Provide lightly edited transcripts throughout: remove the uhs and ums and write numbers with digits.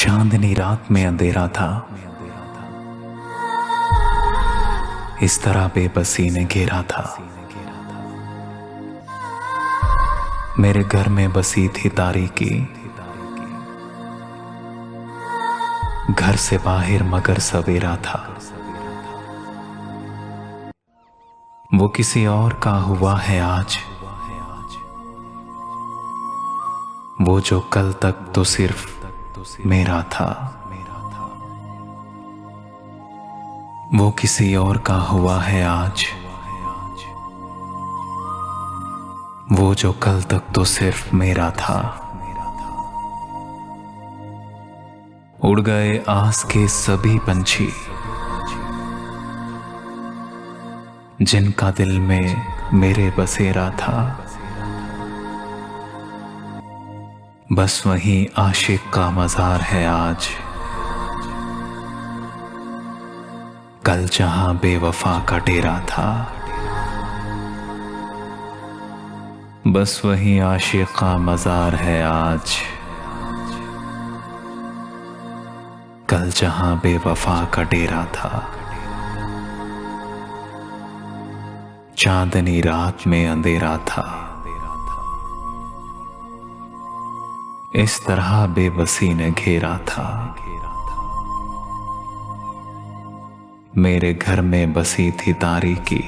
चांदनी रात में अंधेरा था, इस तरह बेबसी ने घेरा था। मेरे घर में बसी थी तारीकी, घर से बाहर मगर सवेरा था। वो किसी और का हुआ है आज, वो जो कल तक तो सिर्फ मेरा था। वो किसी और का हुआ है आज, वो जो कल तक तो सिर्फ मेरा था। उड़ गए आस के सभी पंछी, जिनका दिल में मेरे बसेरा था। बस वहीं आशिक का मज़ार है आज, कल जहां बेवफा का डेरा था। बस वहीं आशिक का मज़ार है आज, कल जहां बेवफा का डेरा था। चांदनी रात में अंधेरा था, इस तरह बेबसी ने घेरा था। मेरे घर में बसी थी तारीकी,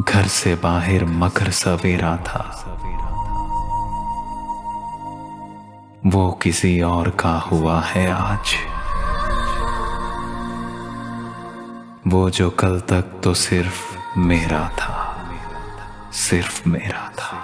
घर से बाहर मगर सवेरा था। वो किसी और का हुआ है आज, वो जो कल तक तो सिर्फ मेरा था, सिर्फ मेरा था।